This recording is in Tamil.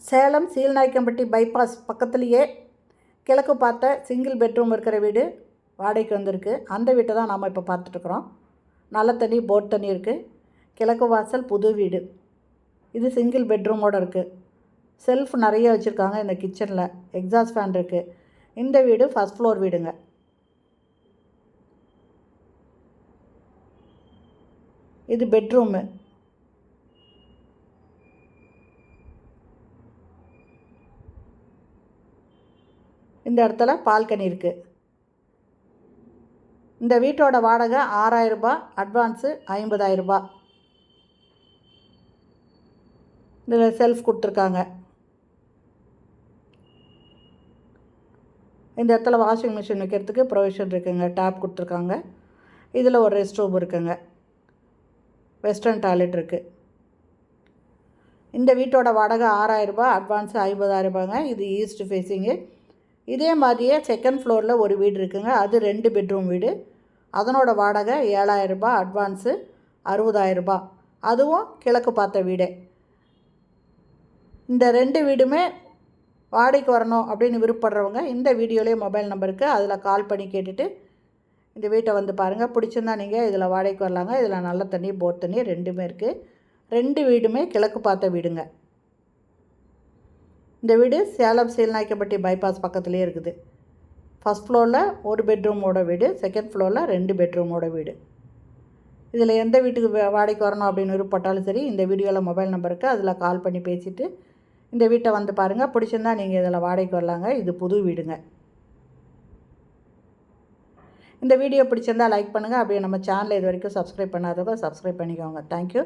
சேலம் சீல்நாயக்கம்பட்டி பைபாஸ் பக்கத்துலேயே கிழக்கு பார்த்த சிங்கிள் பெட்ரூம் இருக்கிற வீடு வாடகைக்கு வந்திருக்கு. அந்த வீட்டை தான் நாம் இப்போ பார்த்துட்ருக்குறோம். நல்ல தண்ணி, போர் தண்ணி இருக்குது. கிழக்கு வாசல், புது வீடு. இது சிங்கிள் பெட்ரூமோடு இருக்குது. செல்ஃப் நிறைய வச்சுருக்காங்க இந்த கிச்சனில். எக்ஸாஸ்ட் ஃபேன் இருக்குது. இந்த வீடு ஃபஸ்ட் ஃப்ளோர் வீடுங்க. இது பெட்ரூமு. இந்த இடத்துல பால்கனி இருக்குது. இந்த வீட்டோட வாடகை 6000 ரூபாய், அட்வான்ஸு 50,000 ரூபாய். இதில் செல்ஃப் கொடுத்துருக்காங்க. இந்த இடத்துல வாஷிங் மிஷின் வைக்கிறதுக்கு ப்ரொவிஷன் இருக்குங்க. டேப் கொடுத்துருக்காங்க. இதில் ஒரு ரெஸ்ட் ரூம் இருக்குங்க. வெஸ்டர்ன் டாய்லெட் இருக்குது. இந்த வீட்டோட வாடகை 6000 ரூபாய், அட்வான்ஸு 50,000 ரூபாங்க. இது ஈஸ்ட் ஃபேஸிங்கு. இதே மாதிரியே செகண்ட் ஃப்ளோரில் ஒரு வீடு இருக்குங்க. அது 2 பெட்ரூம் வீடு. அதனோட வாடகை 7000 ரூபாய், அட்வான்ஸு 60,000 ரூபாய். அதுவும் கிழக்கு பார்த்த வீடே. இந்த 2 வீடுமே வாடகைக்கு வரணும் அப்படின்னு விருப்பப்படுறவங்க இந்த வீடியோலேயே மொபைல் நம்பருக்கு அதில் கால் பண்ணி கேட்டுட்டு இந்த வீட்டை வந்து பாருங்கள். பிடிச்சிருந்தா நீங்கள் இதில் வாடகைக்கு வரலாங்க. இதில் நல்ல தண்ணி, போர் தண்ணி ரெண்டுமே இருக்குது. 2 வீடுமே கிழக்கு பார்த்த வீடுங்க. இந்த வீடு சேலம் சீல்நாயக்கம்பட்டி பைபாஸ் பக்கத்துலேயே இருக்குது. ஃபஸ்ட் ஃப்ளோரில் ஒரு பெட்ரூமோட வீடு, செகண்ட் ஃப்ளோரில் 2 பெட்ரூமோட வீடு. இதில் எந்த வீட்டுக்கு வாடகைக்கு வரணும் அப்படின்னு விருப்பப்பட்டாலும் சரி, இந்த வீடியோவில் மொபைல் நம்பருக்கு அதில் கால் பண்ணி பேசிவிட்டு இந்த வீட்டை வந்து பாருங்கள். பிடிச்சிருந்தா நீங்கள் இதில் வாடகைக்கு வரலாங்க. இது புது வீடுங்க. இந்த வீடியோ பிடிச்சிருந்தால் லைக் பண்ணுங்கள். அப்படியே நம்ம சேனலை இது வரைக்கும் சப்ஸ்கிரைப் பண்ணாதவங்க சப்ஸ்கிரைப் பண்ணிக்கோங்க. தேங்க்யூ.